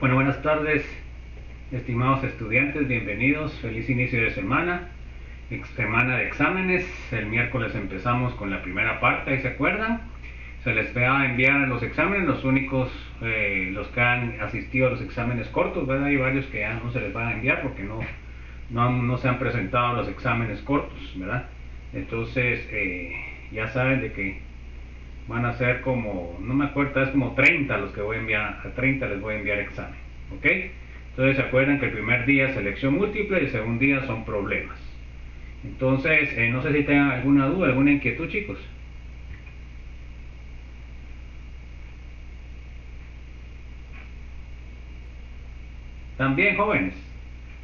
Bueno, buenas tardes, estimados estudiantes, bienvenidos, feliz inicio de semana, semana de exámenes. El miércoles empezamos con la primera parte, ¿se acuerdan? Se les va a enviar los exámenes, los únicos, los que han asistido a los exámenes cortos, ¿verdad? Hay varios que ya no se les va a enviar porque no se han presentado los exámenes cortos, ¿verdad? Entonces, ya saben de que van a ser como, no me acuerdo, es como 30 los que voy a enviar, a 30 les voy a enviar examen, ¿ok? Entonces se acuerdan que el primer día es selección múltiple y el segundo día son problemas. Entonces, no sé si tengan alguna duda, alguna inquietud, chicos. También, jóvenes,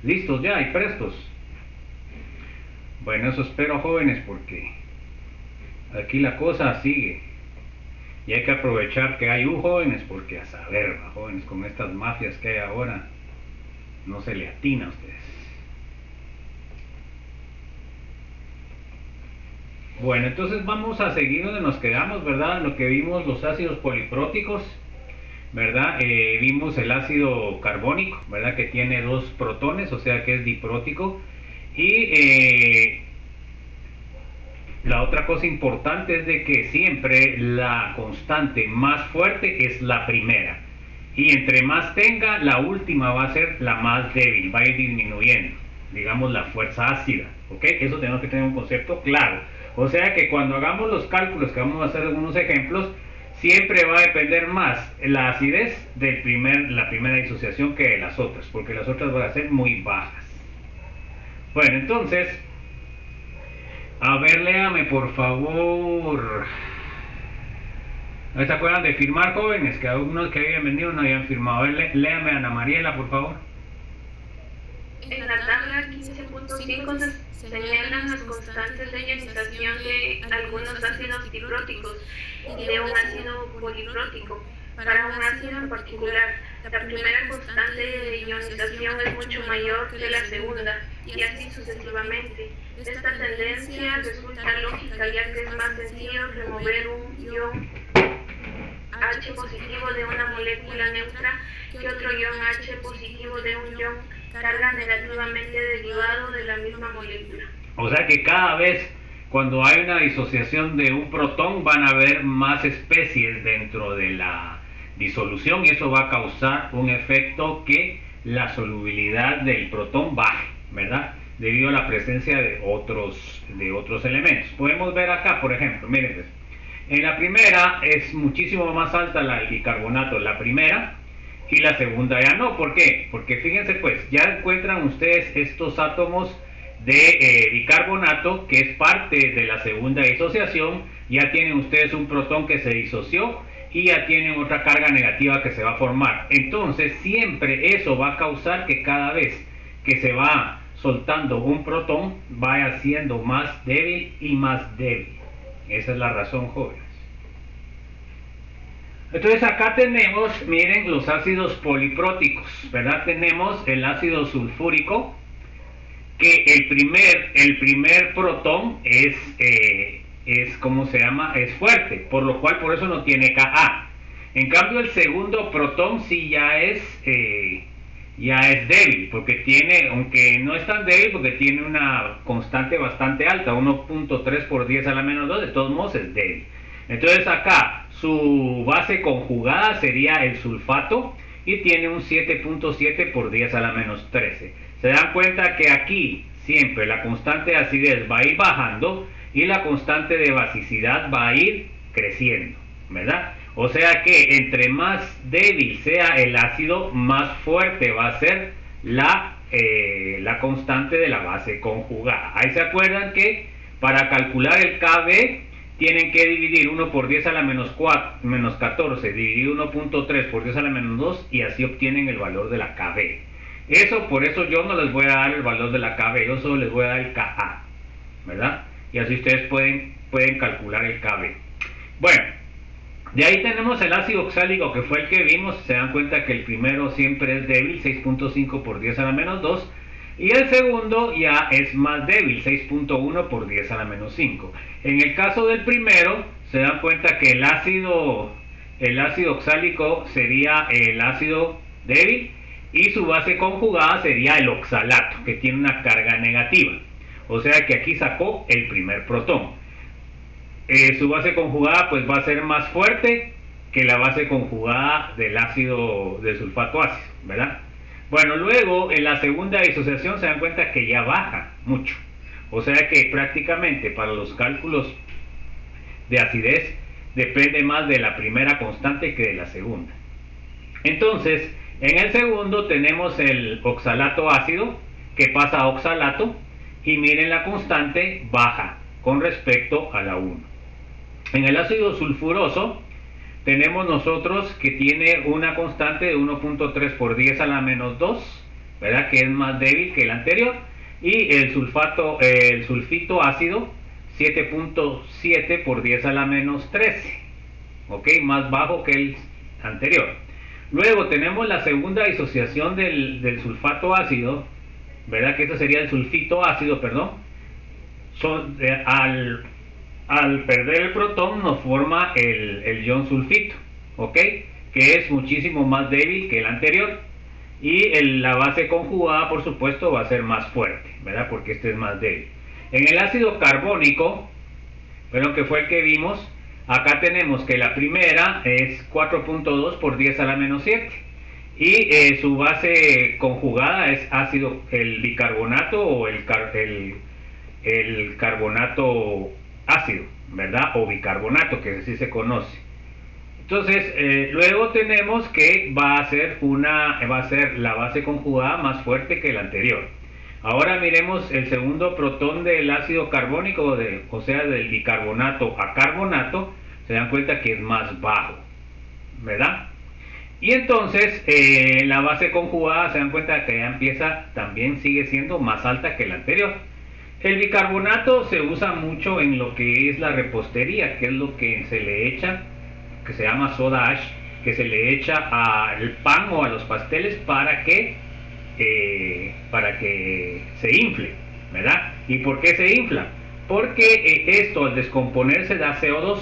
listos ya y prestos. Bueno, eso espero, jóvenes, porque aquí la cosa sigue. Y hay que aprovechar que hay jóvenes, porque a saber, jóvenes, con estas mafias que hay ahora, no se le atina a ustedes. Bueno, entonces vamos a seguir donde nos quedamos, ¿verdad? Lo que vimos, los ácidos polipróticos, ¿verdad? Vimos el ácido carbónico, ¿verdad? Que tiene 2 protones, o sea que es diprótico. Y la otra cosa importante es de que siempre la constante más fuerte es la primera. Y entre más tenga, la última va a ser la más débil, va a ir disminuyendo, digamos, la fuerza ácida, ¿ok? Eso tenemos que tener un concepto claro. O sea que cuando hagamos los cálculos, que vamos a hacer algunos ejemplos, siempre va a depender más la acidez de la primera disociación que de las otras, porque las otras van a ser muy bajas. Bueno, entonces, a ver, léame por favor. ¿No se acuerdan de firmar, jóvenes? Que algunos que habían venido no habían firmado. A ver, léame a Ana Mariela, por favor. En la tabla 15.5 se señalan las constantes de ionización de algunos ácidos dipróticos y de un ácido poliprótico. Para un ácido en particular, la primera constante de ionización es mucho mayor que la segunda, y así sucesivamente. Esta tendencia resulta lógica, ya que es más sencillo remover un ion H positivo de una molécula neutra que otro ion H positivo de un ion carga negativamente derivado de la misma molécula. O sea que cada vez cuando hay una disociación de un protón van a haber más especies dentro de la disolución, y eso va a causar un efecto que la solubilidad del protón baje, ¿verdad? Debido a la presencia de otros elementos. Podemos ver acá, por ejemplo, miren, pues, en la primera es muchísimo más alta el bicarbonato, la primera, y la segunda ya no. ¿Por qué? Porque fíjense, pues, ya encuentran ustedes estos átomos de bicarbonato, que es parte de la segunda disociación. Ya tienen ustedes un protón que se disoció y ya tienen otra carga negativa que se va a formar. Entonces siempre eso va a causar que cada vez que se va soltando un protón vaya siendo más débil y más débil. Esa es la razón, jóvenes. Entonces acá tenemos, miren, los ácidos polipróticos, ¿verdad? Tenemos el ácido sulfúrico, que el primer protón ¿cómo se llama? Es fuerte, por lo cual por eso no tiene Ka. En cambio el segundo protón sí ya es débil, porque tiene, aunque no es tan débil, porque tiene una constante bastante alta, 1.3 por 10 a la menos 2, de todos modos es débil. Entonces acá su base conjugada sería el sulfato y tiene un 7.7 por 10 a la menos 13. Se dan cuenta que aquí siempre la constante de acidez va a ir bajando y la constante de basicidad va a ir creciendo, ¿verdad? O sea que entre más débil sea el ácido, más fuerte va a ser la constante de la base conjugada. Ahí se acuerdan que para calcular el Kb tienen que dividir 1 por 10 a la menos 14, dividir 1.3 por 10 a la menos 2, y así obtienen el valor de la Kb. Por eso yo no les voy a dar el valor de la Kb, yo solo les voy a dar el Ka, ¿verdad? Y así ustedes pueden calcular el Kb. Bueno, de ahí tenemos el ácido oxálico, que fue el que vimos. Se dan cuenta que el primero siempre es débil, 6.5 por 10 a la menos 2, y el segundo ya es más débil, 6.1 por 10 a la menos 5. En el caso del primero, se dan cuenta que el ácido oxálico sería el ácido débil, y su base conjugada sería el oxalato, que tiene una carga negativa. O sea que aquí sacó el primer protón. Su base conjugada pues va a ser más fuerte que la base conjugada del ácido del sulfato ácido, ¿verdad? Bueno, luego en la segunda disociación se dan cuenta que ya baja mucho. O sea que prácticamente para los cálculos de acidez depende más de la primera constante que de la segunda. Entonces, en el segundo tenemos el oxalato ácido que pasa a oxalato, y miren, la constante baja con respecto a la 1. En el ácido sulfuroso tenemos nosotros que tiene una constante de 1.3 por 10 a la menos 2, ¿verdad? Que es más débil que el anterior. Y el sulfito ácido 7.7 por 10 a la menos 13, ¿ok? Más bajo que el anterior. Luego tenemos la segunda disociación del sulfato ácido, ¿verdad? Que este sería el sulfito ácido, perdón. Al perder el protón nos forma el ion sulfito, ¿ok? Que es muchísimo más débil que el anterior. Y la base conjugada, por supuesto, va a ser más fuerte, ¿verdad? Porque este es más débil. En el ácido carbónico, bueno, que fue el que vimos, acá tenemos que la primera es 4.2 por 10 a la menos 7. Y su base conjugada es el bicarbonato o el carbonato ácido, ¿verdad? O bicarbonato, que así se conoce. Entonces, luego tenemos que va a ser la base conjugada más fuerte que la anterior. Ahora miremos el segundo protón del ácido carbónico, o sea, del bicarbonato a carbonato, se dan cuenta que es más bajo, ¿verdad? Y entonces, la base conjugada, se dan cuenta que ya también sigue siendo más alta que la anterior. El bicarbonato se usa mucho en lo que es la repostería, que es lo que se le echa, que se llama soda ash, que se le echa al pan o a los pasteles para que se infle, ¿verdad? ¿Y por qué se infla? Porque esto al descomponerse da CO2,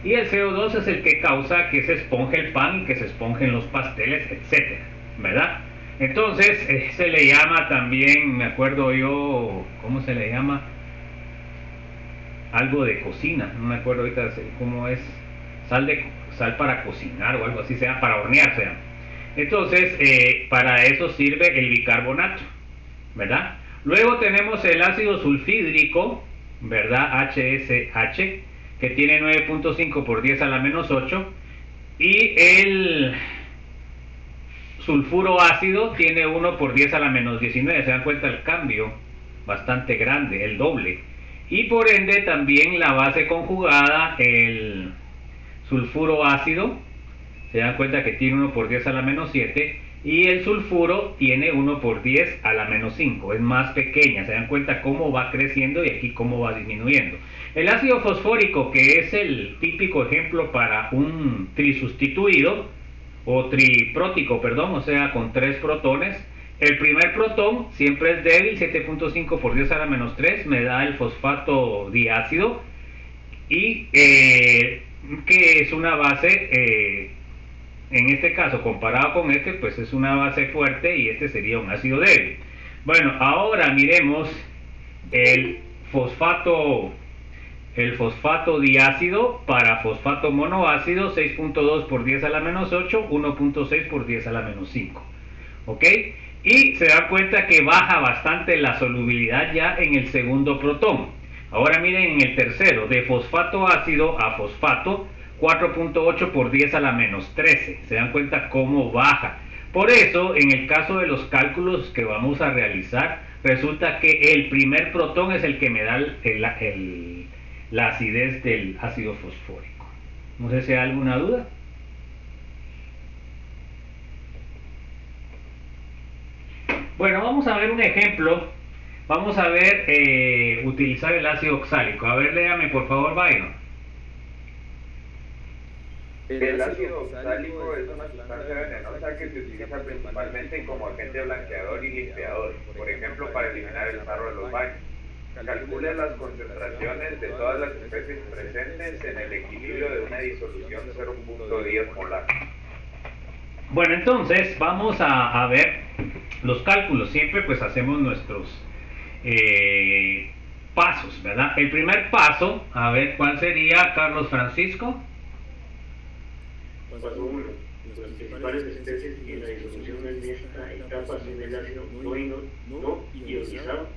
y el CO2 es el que causa que se esponje el pan y que se esponjen los pasteles, etcétera, ¿verdad? Entonces se le llama también, me acuerdo yo, ¿cómo se le llama? Algo de cocina, no me acuerdo ahorita cómo es, sal para cocinar o algo así, sea para hornear, sea. Entonces, para eso sirve el bicarbonato, ¿verdad? Luego tenemos el ácido sulfídrico, ¿verdad? HSH, que tiene 9.5 por 10 a la menos 8, y el sulfuro ácido tiene 1 por 10 a la menos 19, se dan cuenta el cambio bastante grande, el doble. Y por ende también la base conjugada, el sulfuro ácido, se dan cuenta que tiene 1 por 10 a la menos 7, y el sulfuro tiene 1 por 10 a la menos 5, es más pequeña, se dan cuenta cómo va creciendo y aquí cómo va disminuyendo. El ácido fosfórico, que es el típico ejemplo para un trisustituido, o triprótico, perdón, o sea, con 3 protones. El primer protón siempre es débil, 7.5 por 10 a la menos 3, me da el fosfato diácido, y que es una base, en este caso, comparado con este, pues es una base fuerte, y este sería un ácido débil. Bueno, ahora miremos el fosfato diácido para fosfato monoácido, 6.2 por 10 a la menos 8, 1.6 por 10 a la menos 5, ¿ok? Y se da cuenta que baja bastante la solubilidad ya en el segundo protón. Ahora miren en el tercero, de fosfato ácido a fosfato, 4.8 por 10 a la menos 13, se dan cuenta cómo baja. Por eso, en el caso de los cálculos que vamos a realizar, resulta que el primer protón es el que me da la acidez del ácido fosfórico. No sé si hay alguna duda. Bueno, vamos a ver un ejemplo. Vamos a ver utilizar el ácido oxálico. A ver, léame por favor, Byron. El ácido oxálico es una sustancia venenosa que se utiliza principalmente como agente blanqueador y limpiador, por ejemplo, para eliminar el sarro de los baños. Calcule las concentraciones de todas las especies presentes en el equilibrio de una disolución 0.10 molar. Bueno, entonces vamos a ver los cálculos. Siempre pues hacemos nuestros pasos, ¿verdad? El primer paso, a ver cuál sería, Carlos Francisco. Paso 1. Las principales especies en la disolución en esta etapa son el ácido no ionizado,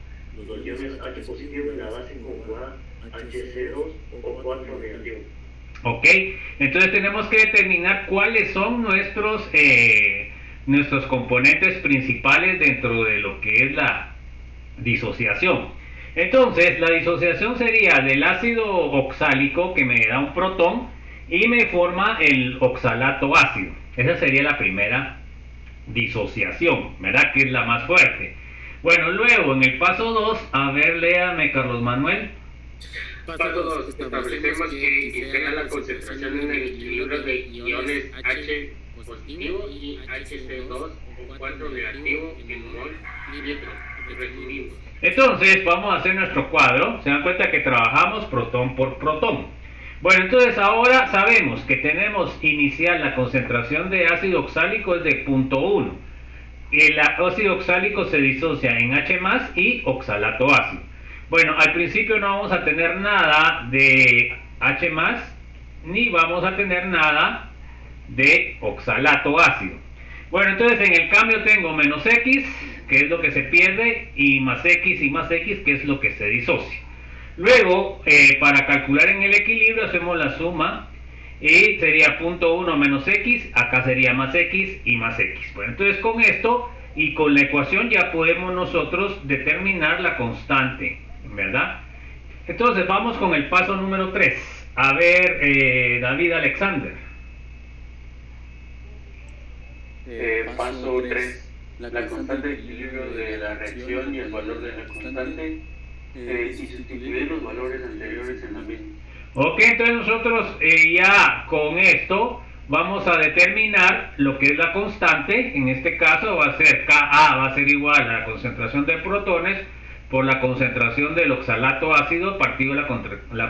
los iones H positivo en la base conjugada HC2 o 4 negativo. Ok, entonces tenemos que determinar cuáles son nuestros componentes principales dentro de lo que es la disociación. Entonces, la disociación sería del ácido oxálico, que me da un protón y me forma el oxalato ácido. Esa sería la primera disociación, ¿verdad? Que es la más fuerte. Bueno, luego en el paso 2, a ver, léame, Carlos Manuel. Paso 2. Establecemos que sea la concentración en el equilibrio de iones H positivo y HC2 o 4 negativo en mol litro. Resumimos. Entonces vamos a hacer nuestro cuadro. Se dan cuenta que trabajamos protón por protón. Bueno, entonces ahora sabemos que tenemos inicial la concentración de ácido oxálico es de 0.1. El ácido oxálico se disocia en H+ y oxalato ácido. Bueno, al principio no vamos a tener nada de H+, ni vamos a tener nada de oxalato ácido. Bueno, entonces en el cambio tengo menos X, que es lo que se pierde, y más X, que es lo que se disocia. Luego, para calcular en el equilibrio, hacemos la suma, y sería 0.1 menos X, acá sería más X y más X. Bueno, entonces con esto y con la ecuación ya podemos nosotros determinar la constante, ¿verdad? Entonces vamos con el paso número 3. A ver, David Alexander. Paso 3. La constante de equilibrio de la reacción y el valor de la constante, y sustituir los valores anteriores en la misma. Ok, entonces nosotros ya con esto vamos a determinar lo que es la constante. En este caso va a ser Ka, va a ser igual a la concentración de protones por la concentración del oxalato ácido partido la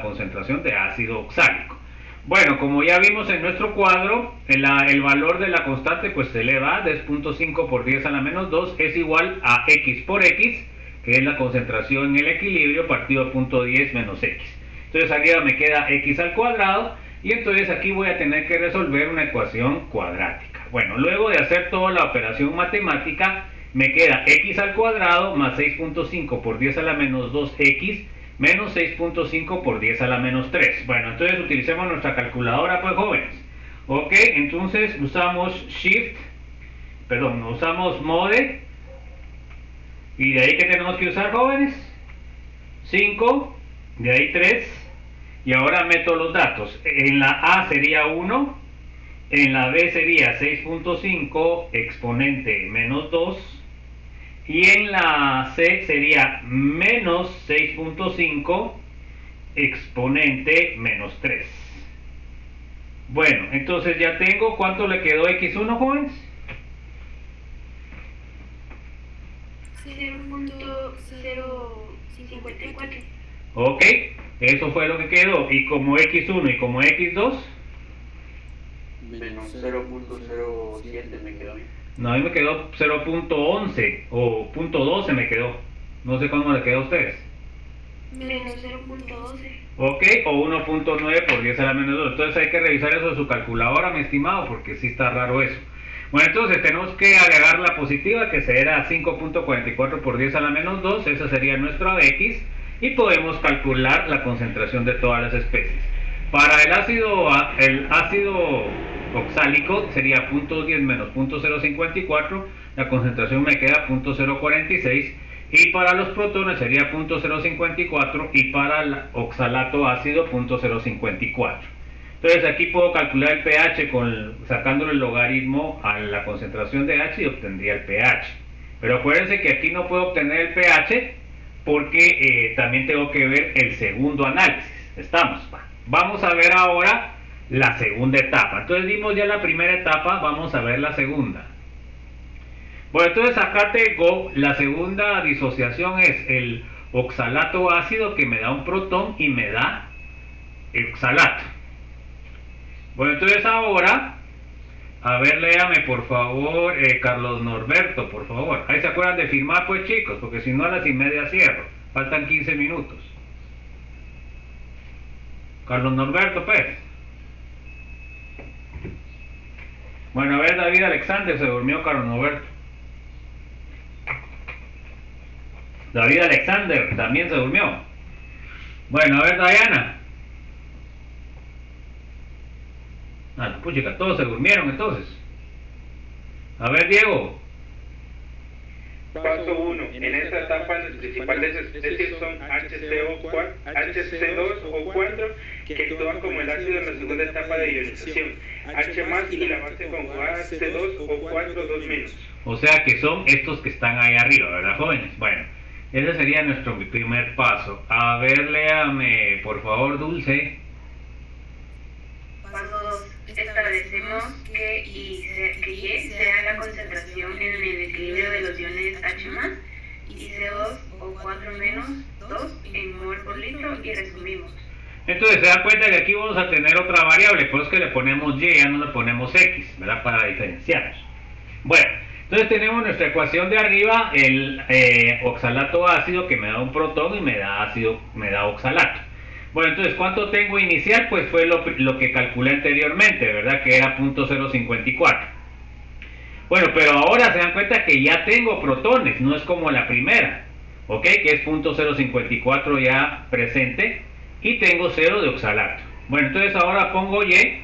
concentración de ácido oxálico. Bueno, como ya vimos en nuestro cuadro, el valor de la constante pues se eleva, 10.5 por 10 a la menos 2 es igual a X por X, que es la concentración en el equilibrio partido 0.10 menos X. Entonces arriba me queda X al cuadrado, y entonces aquí voy a tener que resolver una ecuación cuadrática. Bueno, luego de hacer toda la operación matemática, me queda X al cuadrado más 6.5 por 10 a la menos 2X menos 6.5 por 10 a la menos 3. Bueno, entonces utilicemos nuestra calculadora, pues, jóvenes. Ok, entonces usamos usamos mode. Y de ahí, ¿qué tenemos que usar, jóvenes? 5, de ahí 3. Y ahora meto los datos. En la A sería 1, en la B sería 6.5 exponente menos 2. Y en la C sería menos 6.5 exponente menos 3. Bueno, entonces ya tengo, ¿cuánto le quedó X1, jóvenes? 0.054. Ok, eso fue lo que quedó. Y como X1 y como X2, menos 0.07 me quedó bien. no, a mí me quedó 0.11 o 0.12 me quedó. No sé cómo le quedó a ustedes. Menos 0.12. Ok, o 1.9 por 10 a la menos 2. Entonces hay que revisar eso en su calculadora, mi estimado, porque sí está raro eso. Bueno, entonces tenemos que agregar la positiva, que será 5.44 por 10 a la menos 2. Esa sería nuestra X. Y podemos calcular la concentración de todas las especies. Para el ácido oxálico sería 0.10 menos 0.054, la concentración me queda 0.046, y para los protones sería 0.054 y para el oxalato ácido 0.054. Entonces aquí puedo calcular el pH sacándole el logaritmo a la concentración de H y obtendría el pH. Pero acuérdense que aquí no puedo obtener el pH porque también tengo que ver el segundo análisis. Vamos a ver ahora la segunda etapa. Entonces vimos ya la primera etapa, vamos a ver la segunda. Bueno, entonces acá tengo la segunda disociación, es el oxalato ácido, que me da un protón y me da el oxalato. Bueno, entonces ahora A ver, léame por favor, Carlos Norberto, por favor. Ahí se acuerdan de firmar, pues, chicos, porque si no a las 1:30 cierro. Faltan 15 minutos. Carlos Norberto, pues. Bueno, a ver, David Alexander, se durmió Carlos Norberto. David Alexander también se durmió. Bueno, a ver, Diana. Puchica, todos se durmieron entonces. A ver, Diego. Paso 1. En esta etapa las principales especies son HC2 o 4, que actúan como el ácido en la segunda etapa de ionización, H+, y la base conjugada C2 o 4, 2-. O sea que son estos que están ahí arriba, ¿verdad, jóvenes? Bueno, ese sería nuestro primer paso. A ver, léame, por favor, Dulce. Paso 2. Establecemos que Y sea la concentración en el equilibrio de los iones H+, y C2 o 4-2 en mol por litro, y resumimos. Entonces se dan cuenta que aquí vamos a tener otra variable, por eso que le ponemos Y, ya no le ponemos X, ¿verdad? Para diferenciarnos. Bueno, entonces tenemos nuestra ecuación de arriba, el oxalato ácido que me da un protón y me da oxalato. Bueno, entonces, ¿cuánto tengo inicial? Pues fue lo que calculé anteriormente, ¿verdad? Que era 0.054. Bueno, pero ahora se dan cuenta que ya tengo protones, no es como la primera, ¿ok? Que es 0.054 ya presente, y tengo 0 de oxalato. Bueno, entonces ahora pongo Y,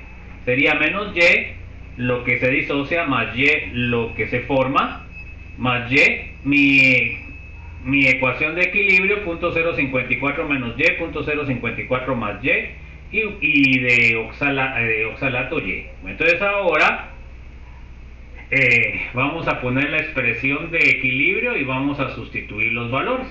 sería menos Y, lo que se disocia, más Y, lo que se forma, más Y, mi ecuación de equilibrio, 0.054 menos Y, 0.054 más Y, y de oxalato Y. Entonces ahora vamos a poner la expresión de equilibrio y vamos a sustituir los valores.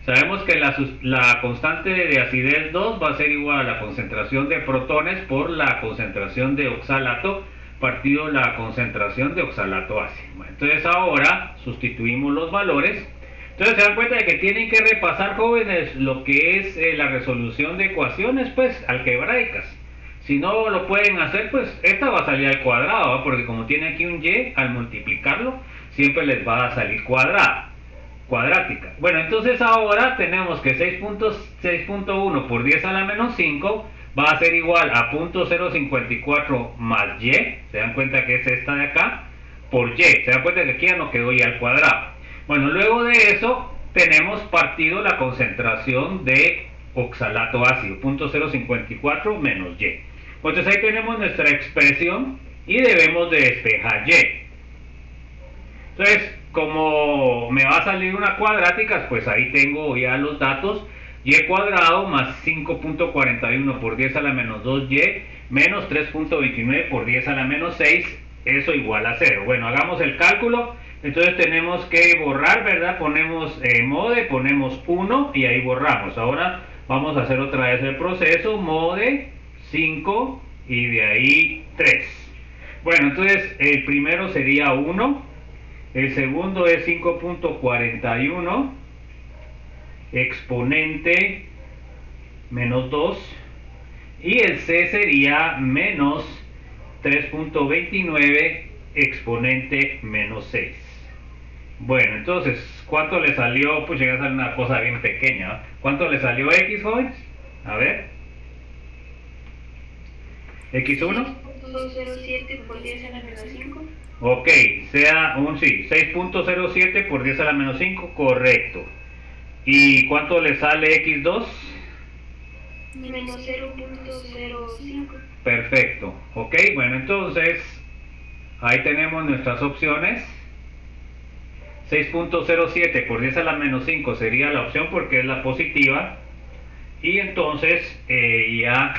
Sabemos que la constante de acidez 2 va a ser igual a la concentración de protones por la concentración de oxalato partido la concentración de oxalato ácido. Entonces ahora sustituimos los valores. Entonces se dan cuenta de que tienen que repasar, jóvenes, lo que es la resolución de ecuaciones, pues, algebraicas. Si no lo pueden hacer, pues, esta va a salir al cuadrado, ¿eh? Porque como tiene aquí un Y, al multiplicarlo, siempre les va a salir cuadrática. Bueno, entonces ahora tenemos que 6.1 por 10 a la menos 5 va a ser igual a 0.054 más Y, se dan cuenta que es esta de acá, por Y, se dan cuenta que aquí ya no quedó Y al cuadrado. Bueno, luego de eso tenemos partido la concentración de oxalato ácido, 0.054 menos Y. Entonces ahí tenemos nuestra expresión y debemos de despejar Y. Entonces, como me va a salir una cuadrática, pues ahí tengo ya los datos. Y cuadrado más 5.41 por 10 a la menos 2Y menos 3.29 por 10 a la menos 6, eso igual a 0. Bueno, hagamos el cálculo. Entonces tenemos que borrar, ¿verdad? Ponemos mode, ponemos 1 y ahí borramos. Ahora vamos a hacer otra vez el proceso, mode 5 y de ahí 3. Bueno, entonces el primero sería 1, el segundo es 5.41 exponente menos 2 y el C sería menos 3.29 exponente menos 6. Bueno, entonces, ¿cuánto le salió? Pues llega a ser una cosa bien pequeña, ¿no? ¿Cuánto le salió X, jóvenes? A ver. ¿X1? 6.07 por 10 a la menos 5. Ok, sea un sí, 6.07 por 10 a la menos 5, correcto. ¿Y cuánto le sale X2? Menos 0.05. Perfecto, ok, bueno, entonces ahí tenemos nuestras opciones. 6.07 por 10 a la menos 5 sería la opción porque es la positiva. Y entonces ya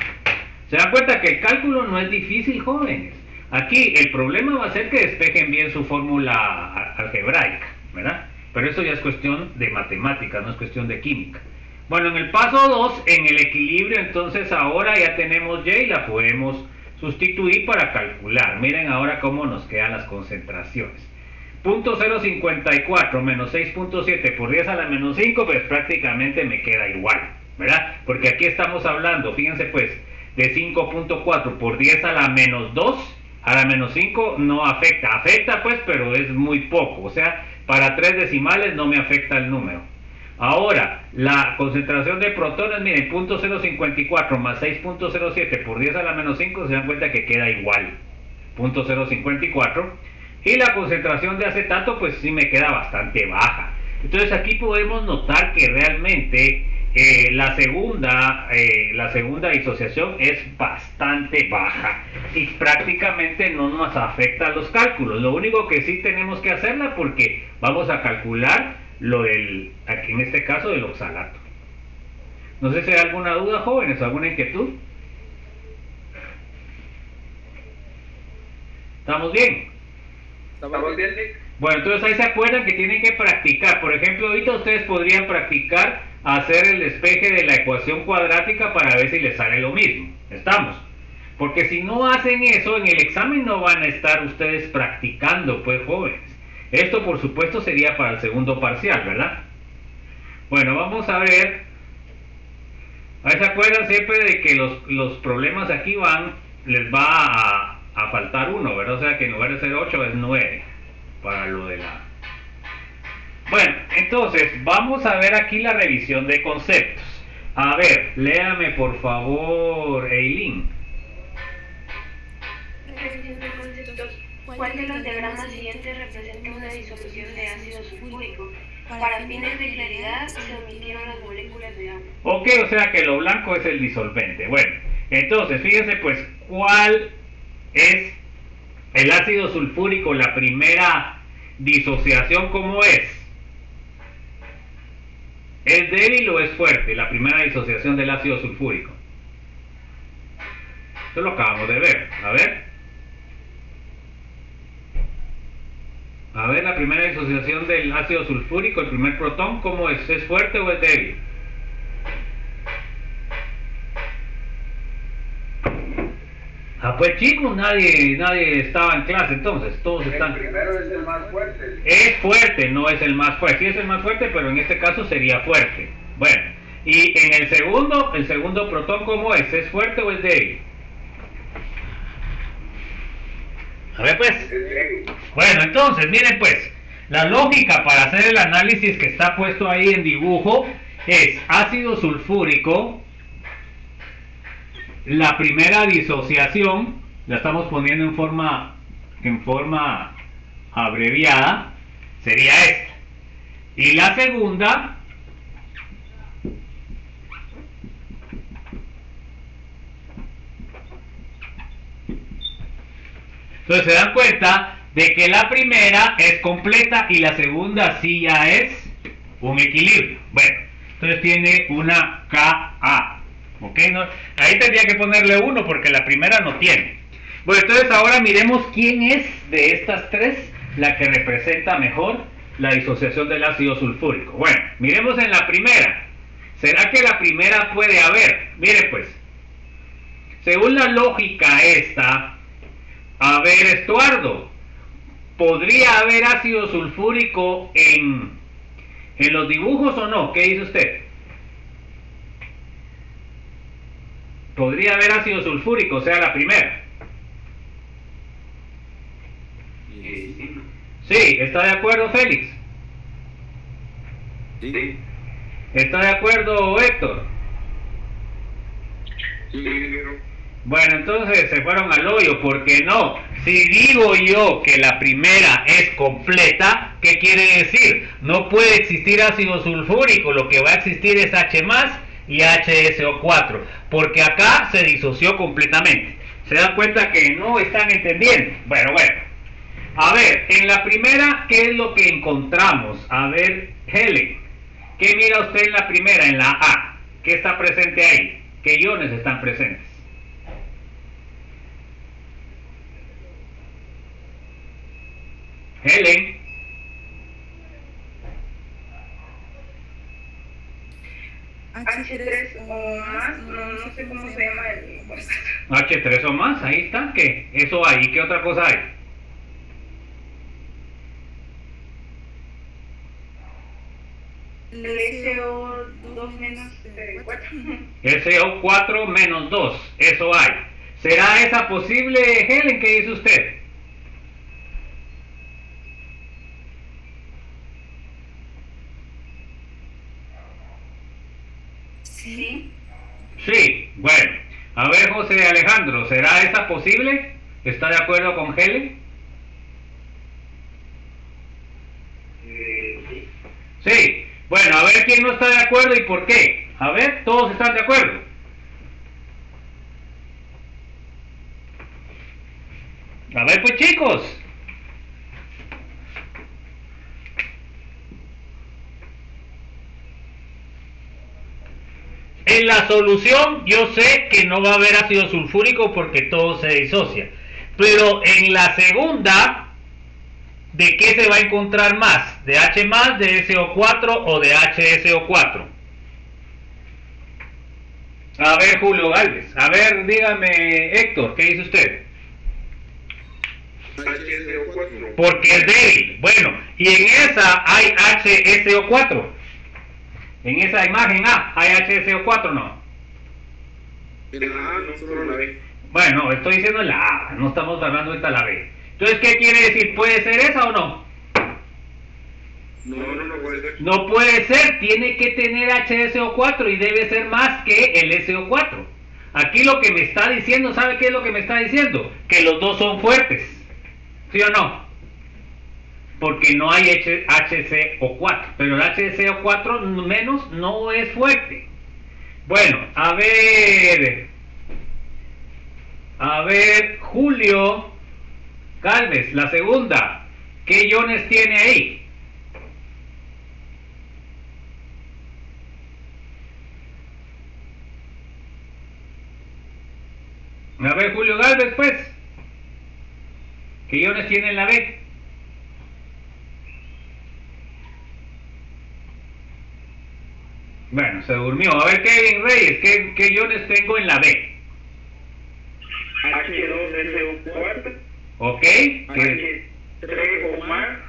se dan cuenta que el cálculo no es difícil, jóvenes. Aquí el problema va a ser que despejen bien su fórmula algebraica, ¿verdad? Pero eso ya es cuestión de matemáticas, no es cuestión de química. Bueno, en el paso 2, en el equilibrio, entonces ahora ya tenemos Y y la podemos sustituir para calcular. Miren ahora cómo nos quedan las concentraciones. 0.054 menos 6.7 por 10 a la menos 5, pues prácticamente me queda igual, ¿verdad? Porque aquí estamos hablando, fíjense pues, de 5.4 por 10 a la menos 2 A la menos 5 no afecta. Afecta pues, pero es muy poco. O sea, para 3 decimales no me afecta el número. Ahora, la concentración de protones, miren, 0.054 más 6.07 por 10 a la menos 5, se dan cuenta que queda igual. 0.054. Y la concentración de acetato, pues sí me queda bastante baja. Entonces aquí podemos notar que realmente la segunda disociación es bastante baja y prácticamente no nos afecta a los cálculos. Lo único que sí tenemos que hacerla porque vamos a calcular lo del, aquí en este caso, del oxalato. No sé si hay alguna duda, jóvenes, alguna inquietud. ¿Estamos bien? ¿Estamos bien, Nick? Bueno, entonces ahí se acuerdan que tienen que practicar. Por ejemplo, ahorita ustedes podrían practicar hacer el despeje de la ecuación cuadrática para ver si les sale lo mismo. ¿Estamos? Porque si no hacen eso, en el examen no van a estar ustedes practicando, pues, jóvenes. Esto, por supuesto, sería para el segundo parcial, ¿verdad? Bueno, vamos a ver. Ahí se acuerdan siempre de que los problemas aquí les va a faltar uno, ¿verdad? O sea que en lugar de ser 8 es 9 para lo de la... Bueno, entonces vamos a ver aquí la revisión de conceptos. A ver, léame por favor, Eileen. Revisión de conceptos. ¿Cuál de los diagramas siguientes representa una disolución de ácido sulfúrico? Para fines de claridad se omitieron las moléculas de agua. Ok, o sea que lo blanco es el disolvente. Bueno, entonces fíjense pues cuál es el ácido sulfúrico, la primera disociación, ¿cómo es? ¿Es débil o es fuerte la primera disociación del ácido sulfúrico? Esto lo acabamos de ver. A ver, la primera disociación del ácido sulfúrico, el primer protón, ¿cómo es? ¿Es fuerte o es débil? Ah, pues chicos, nadie estaba en clase, entonces todos están... El primero es el más fuerte. Es fuerte, no es el más fuerte. Sí es el más fuerte, pero en este caso sería fuerte. Bueno, y en el segundo protón, ¿cómo es? ¿Es fuerte o es débil? A ver pues. Bueno, entonces, miren pues, la lógica para hacer el análisis que está puesto ahí en dibujo es ácido sulfúrico. La primera disociación la estamos poniendo en forma abreviada, sería esta. Y la segunda entonces se dan cuenta de que la primera es completa y la segunda sí ya es un equilibrio. Bueno, entonces tiene una Ka. ¿Ok? No, ahí tendría que ponerle 1 porque la primera no tiene. Bueno, entonces ahora miremos quién es de estas tres la que representa mejor la disociación del ácido sulfúrico. Bueno, miremos en la primera. ¿Será que la primera puede haber? Miren pues, según la lógica esta, a ver, Estuardo, ¿podría haber ácido sulfúrico en los dibujos o no? ¿Qué dice usted? Podría haber ácido sulfúrico, o sea, la primera. Sí, ¿está de acuerdo Félix? Sí. ¿Está de acuerdo Héctor? Sí. Bueno, entonces se fueron al hoyo, porque no. Si digo yo que la primera es completa, ¿qué quiere decir? No puede existir ácido sulfúrico, lo que va a existir es H+ y HSO4, porque acá se disoció completamente. ¿Se dan cuenta que no están entendiendo? Bueno. A ver, en la primera, ¿qué es lo que encontramos? A ver, Helen, ¿qué mira usted en la primera, en la A? ¿Qué está presente ahí? ¿Qué iones están presentes? Helen. H3 o más, no sé cómo se llama el... H3 o más, ahí está, ¿qué? Eso hay, ¿qué otra cosa hay? El SO2 menos 4. SO4 menos 2, eso hay. ¿Será esa posible, Helen? ¿Qué dice usted? Sí. Sí, bueno. A ver, José Alejandro, ¿será esa posible? ¿Está de acuerdo con Helen? Sí. Sí. Bueno, a ver quién no está de acuerdo y por qué. A ver, todos están de acuerdo. A ver, pues chicos. En la solución yo sé que no va a haber ácido sulfúrico porque todo se disocia. Pero en la segunda, ¿de qué se va a encontrar más? ¿De H+, de SO4 o de HSO4? A ver, Julio Gálvez. A ver, dígame, Héctor, ¿qué dice usted? HSO4. Porque es débil. Bueno, y en esa hay HSO4. En esa imagen A, ¿hay HSO4 no? En la A, no solo la B. Bueno, estoy diciendo la A, no estamos hablando ahorita la B. Entonces, ¿qué quiere decir? ¿Puede ser esa o no? No puede ser. No puede ser, tiene que tener HSO4 y debe ser más que el SO4. Aquí lo que me está diciendo, ¿sabe qué es lo que me está diciendo? Que los dos son fuertes. ¿Sí o no? Porque no hay HCO4, pero el HCO4 menos no es fuerte. Bueno, a ver, Julio Gálvez, la segunda, ¿qué iones tiene ahí? A ver, Julio Gálvez, pues, ¿qué iones tiene en la B? Bueno, se durmió. A ver, Kevin Reyes, ¿qué iones tengo en la B? H2SO4. Ok. H3 o más.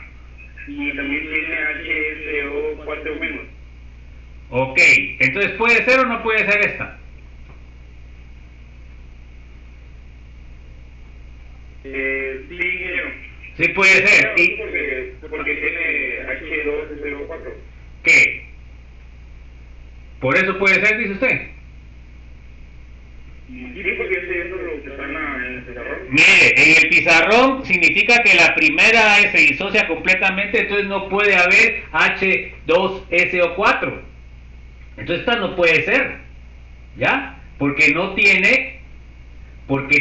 Y también tiene HSO4 menos. Ok. Entonces, ¿puede ser o no puede ser esta? Sí, ingeniero. Sí puede ser. ¿Y Porque tiene H2SO4. qué? ¿Por eso puede ser, dice usted? Sí, porque estoy viendo lo que está en el pizarrón. Mire, en el pizarrón significa que la primera se disocia completamente, entonces no puede haber H2SO4. Entonces esta no puede ser, ¿ya? Porque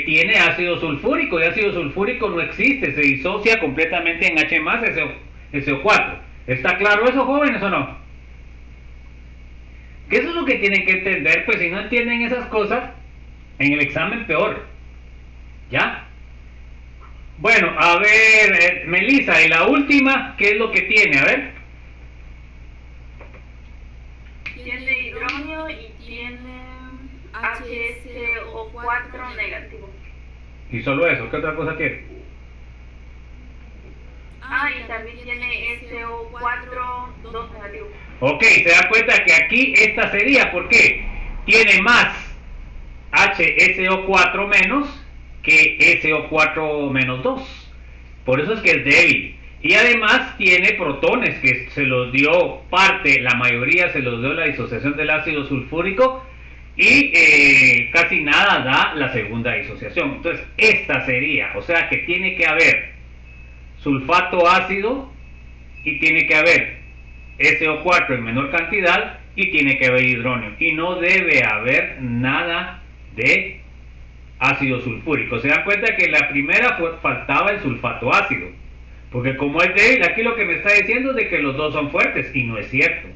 tiene ácido sulfúrico, y ácido sulfúrico no existe, se disocia completamente en H+, SO4. ¿Está claro eso, jóvenes, o no? Que eso es lo que tienen que entender, pues si no entienden esas cosas, en el examen peor. ¿Ya? Bueno, a ver, Melissa, y la última, ¿qué es lo que tiene? A ver. Tiene hidrógeno y tiene HSO4 negativo. Y solo eso, ¿qué otra cosa tiene? Y también tiene SO4 2 negativo. Ok, se da cuenta que aquí esta sería, ¿por qué? Tiene más HSO4 menos que SO4 menos 2. Por eso es que es débil. Y además tiene protones que se los dio la mayoría se los dio la disociación del ácido sulfúrico y casi nada da la segunda disociación. Entonces esta sería, o sea que tiene que haber sulfato ácido y tiene que haber SO4 en menor cantidad y tiene que haber hidrógeno y no debe haber nada de ácido sulfúrico. Se dan cuenta que en la primera faltaba el sulfato ácido, porque como es débil, aquí lo que me está diciendo es de que los dos son fuertes y no es cierto.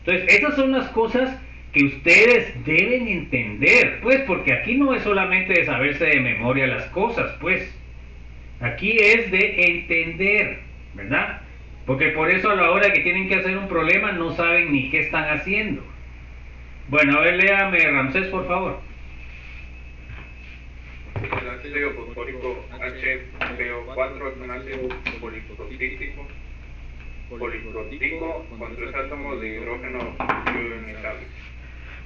Entonces esas son las cosas que ustedes deben entender, pues, porque aquí no es solamente de saberse de memoria las cosas, pues aquí es de entender, ¿verdad? Porque por eso a la hora que tienen que hacer un problema no saben ni qué están haciendo. Bueno, a ver, léame Ramsés, por favor. El ácido fosfórico HCO4 es un ácido poliprótico con 3 átomos de hidrógeno ionizable.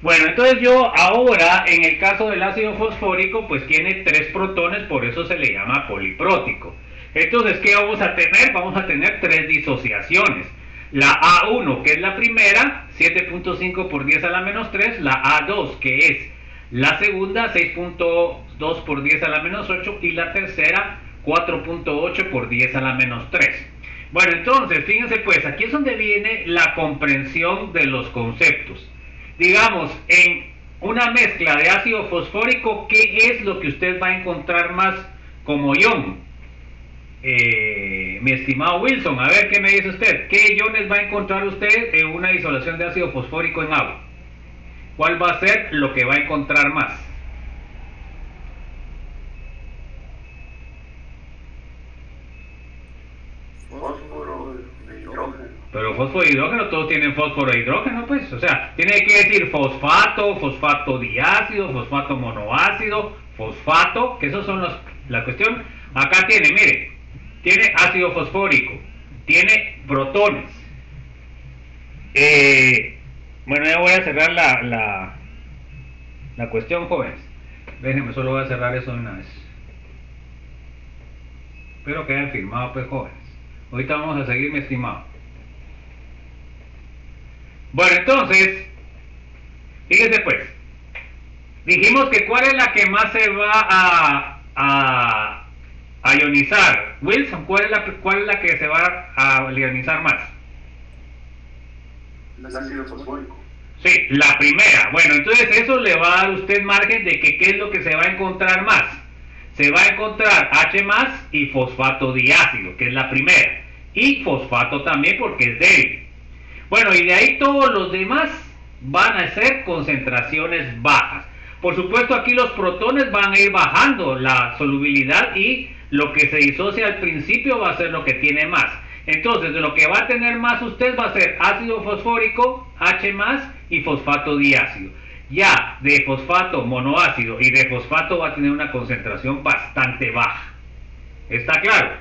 Bueno, entonces yo ahora, en el caso del ácido fosfórico, pues tiene 3 protones, por eso se le llama poliprótico. Entonces, ¿qué vamos a tener? Vamos a tener 3 disociaciones. La A1, que es la primera, 7.5 por 10 a la menos 3. La A2, que es la segunda, 6.2 por 10 a la menos 8. Y la tercera, 4.8 por 10 a la menos 3. Bueno, entonces, fíjense pues, aquí es donde viene la comprensión de los conceptos. Digamos, en una mezcla de ácido fosfórico, ¿qué es lo que usted va a encontrar más como ion? Mi estimado Wilson, a ver qué me dice usted. ¿Qué iones va a encontrar usted en una disolución de ácido fosfórico en agua? ¿Cuál va a ser lo que va a encontrar más? Fósforo, hidrógeno. Pero fósforo y hidrógeno, todos tienen fósforo e hidrógeno, pues. O sea, tiene que decir fosfato, fosfato diácido, fosfato monoácido, fosfato, que esos son la cuestión. Acá tiene, mire, tiene ácido fosfórico, tiene protones. Bueno, ya voy a cerrar la cuestión, jóvenes. Déjenme, solo voy a cerrar eso de una vez. Espero que hayan firmado, pues, jóvenes. Ahorita vamos a seguir, mi estimado. Bueno, entonces, fíjense pues, dijimos que cuál es la que más se va a ionizar. Wilson, ¿cuál es la que se va a ionizar más? El ácido fosfórico. Sí, la primera. Bueno, entonces eso le va a dar a usted margen de que qué es lo que se va a encontrar más. Se va a encontrar H más y fosfato diácido, que es la primera. Y fosfato también porque es débil. Bueno, y de ahí todos los demás van a ser concentraciones bajas. Por supuesto, aquí los protones van a ir bajando la solubilidad y lo que se disocia al principio va a ser lo que tiene más. Entonces, de lo que va a tener más usted va a ser ácido fosfórico, H más y fosfato diácido. Ya de fosfato monoácido y de fosfato va a tener una concentración bastante baja. ¿Está claro?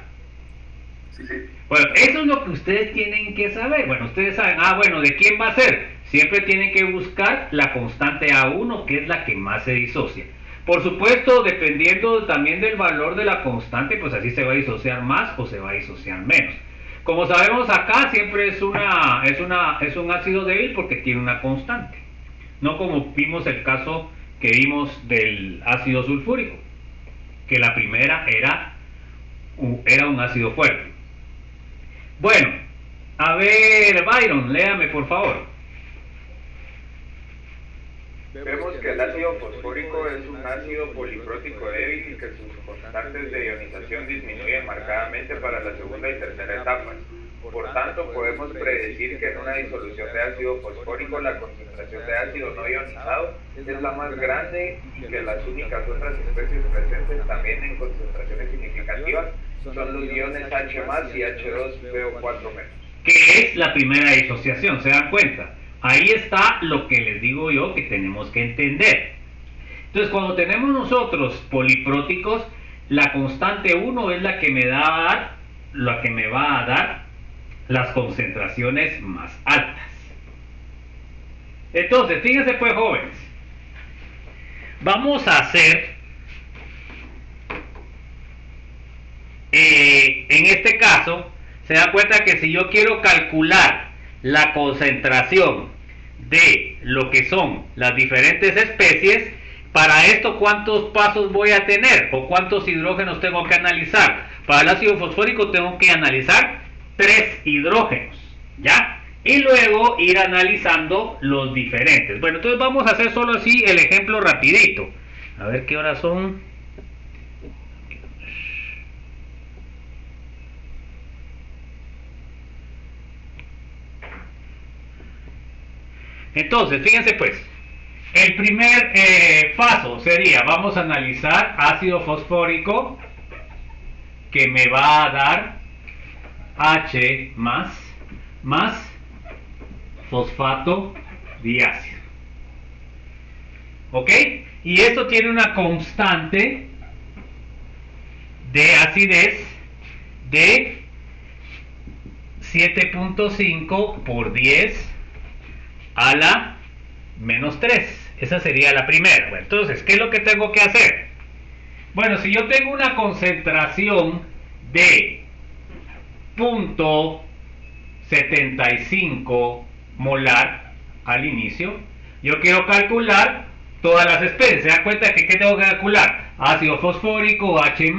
Sí. Bueno, eso es lo que ustedes tienen que saber. Bueno, ustedes saben, bueno, ¿de quién va a ser? Siempre tienen que buscar la constante A1, que es la que más se disocia. Por supuesto, dependiendo también del valor de la constante, pues así se va a disociar más o se va a disociar menos. Como sabemos acá, siempre es un ácido débil porque tiene una constante. No como vimos el caso que vimos del ácido sulfúrico, que la primera era un ácido fuerte. Bueno, a ver, Byron, léame por favor. Vemos que el ácido fosfórico es un ácido poliprótico débil y que sus constantes de ionización disminuyen marcadamente para la segunda y tercera etapas. Por tanto, podemos predecir que en una disolución de ácido fosfórico la concentración de ácido no ionizado es la más grande y que las únicas otras especies presentes también en concentraciones significativas son los iones H más y H2PO4 menos. Que es la primera disociación, ¿se dan cuenta? Ahí está lo que les digo yo que tenemos que entender. Entonces, cuando tenemos nosotros polipróticos, la constante 1 es la que me va a dar las concentraciones más altas. Entonces, fíjense pues, jóvenes, vamos a hacer en este caso, se da cuenta que si yo quiero calcular la concentración de lo que son las diferentes especies, para esto ¿cuántos pasos voy a tener? ¿O cuántos hidrógenos tengo que analizar? Para el ácido fosfórico tengo que analizar 3 hidrógenos, ¿ya? Y luego ir analizando los diferentes. Bueno, entonces vamos a hacer solo así el ejemplo rapidito. A ver qué horas son. Entonces, fíjense pues, el primer paso sería, vamos a analizar ácido fosfórico, que me va a dar H más fosfato diácido. ¿Ok? Y esto tiene una constante de acidez de 7.5 por 10 a la menos 3. Esa sería la primera. Bueno, entonces, ¿qué es lo que tengo que hacer? Bueno, si yo tengo una concentración de 0.75 molar al inicio, yo quiero calcular todas las especies. ¿Se dan cuenta que qué tengo que calcular? Ácido fosfórico, H+,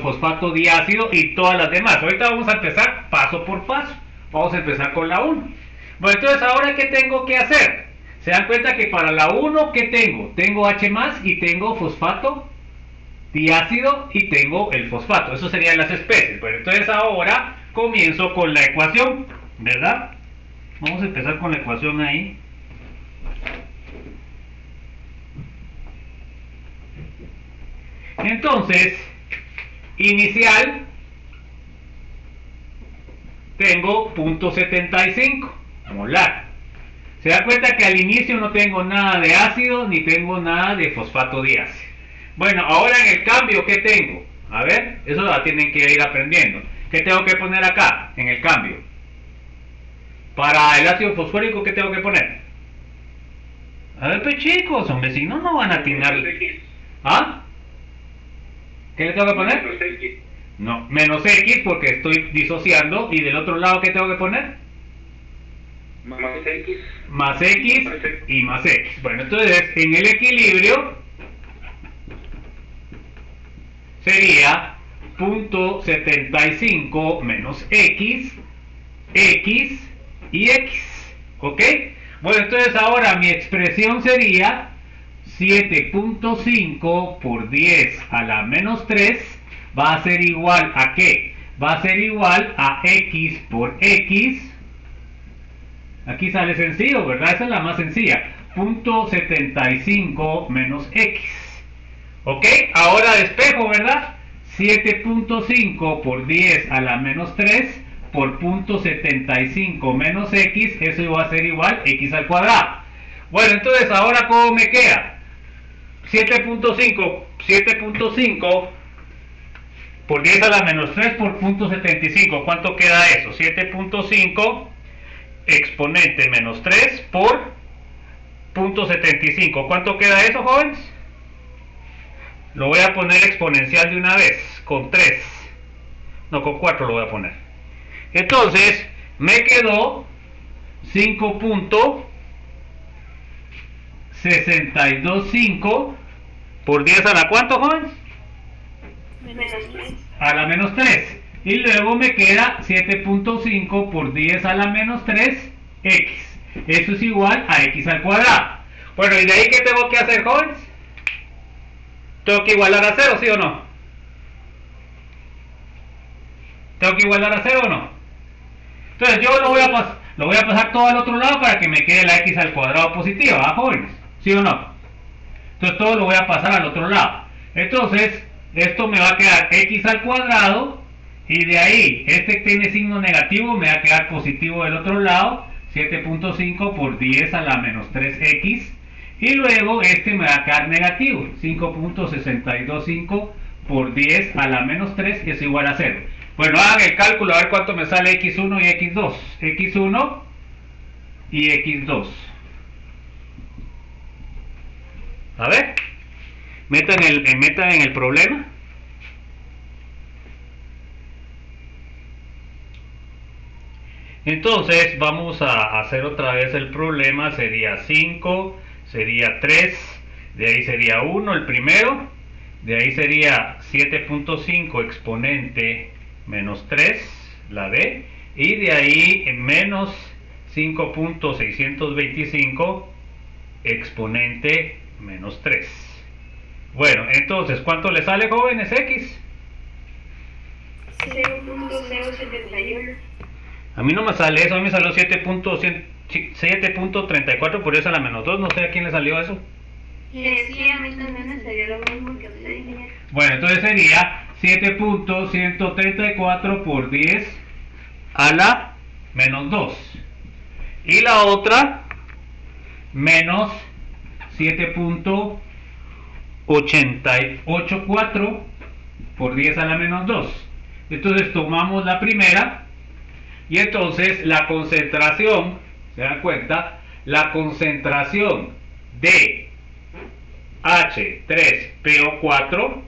fosfato diácido y todas las demás. Ahorita vamos a empezar paso por paso. Vamos a empezar con la 1. Bueno, entonces ahora ¿qué tengo que hacer? Se dan cuenta que para la 1, ¿qué tengo? Tengo H+, y tengo fosfato diácido y tengo el fosfato. Eso serían las especies. Bueno, entonces ahora comienzo con la ecuación, ¿verdad? Vamos a empezar con la ecuación ahí. Entonces, inicial, tengo 0.75 molar. Se da cuenta que al inicio no tengo nada de ácido ni tengo nada de fosfato diácido. Bueno, ahora en el cambio, ¿qué tengo? A ver, eso la tienen que ir aprendiendo. ¿Qué tengo que poner acá en el cambio? Para el ácido fosfórico, ¿qué tengo que poner? A ver, pues chicos, hombre, si no, no van a atinar. ¿Ah? ¿Qué le tengo que poner? Menos X. No, menos X porque estoy disociando. ¿Y del otro lado qué tengo que poner? Más X. Más X y más X. Bueno, entonces en el equilibrio sería 0.75 menos X, X y X. ¿Ok? Bueno, entonces ahora mi expresión sería 7.5 por 10 a la menos 3 va a ser igual a ¿qué? Va a ser igual a X por X. Aquí sale sencillo, ¿verdad? Esa es la más sencilla. 0.75 menos X. ¿Ok? Ahora despejo, ¿verdad? 7.5 por 10 a la menos 3 por 0.75 menos X. Eso va a ser igual a X al cuadrado. Bueno, entonces ahora ¿cómo me queda? 7.5 por 10 a la menos 3 por 0.75. ¿Cuánto queda eso? 7.5 exponente menos 3 por 0.75. ¿Cuánto queda eso, jóvenes? Lo voy a poner exponencial de una vez, con 3. No, con 4 lo voy a poner. Entonces, me quedó 5.625 por 10 a la ¿cuánto, jóvenes? Menos 3. A la menos 3. Y luego me queda 7.5 por 10 a la menos 3, X. Eso es igual a X al cuadrado. Bueno, ¿y de ahí qué tengo que hacer, jóvenes? ¿Tengo que igualar a 0, sí o no? ¿Tengo que igualar a 0 o no? Entonces yo lo voy a pasar todo al otro lado para que me quede la X al cuadrado positiva, ¿ah, jóvenes? ¿Sí o no? Entonces todo lo voy a pasar al otro lado. Entonces, esto me va a quedar X al cuadrado. Y de ahí, este tiene signo negativo, me va a quedar positivo del otro lado, 7.5 por 10 a la menos 3x. Y luego este me va a quedar negativo, 5.625 por 10 a la menos 3 es igual a 0. Bueno, hagan el cálculo a ver cuánto me sale x1 y x2. x1 y x2. A ver, metan en el problema. Entonces vamos a hacer otra vez el problema. Sería 5, sería 3, de ahí sería 1 el primero, de ahí sería 7.5 exponente menos 3, la D, y de ahí menos 5.625 exponente menos 3. Bueno, entonces, ¿cuánto le sale, jóvenes, X? 0.071. A mí no me sale eso, a mí me salió 7.34 por eso a la menos 2, no sé a quién le salió eso. Sí, a mí también me salió lo mismo que usted, ingeniero. Bueno, entonces sería 7.134 por 10 a la menos 2. Y la otra, menos 7.884 por 10 a la menos 2. Entonces tomamos la primera. Y entonces la concentración ¿Se dan cuenta? La concentración de H3PO4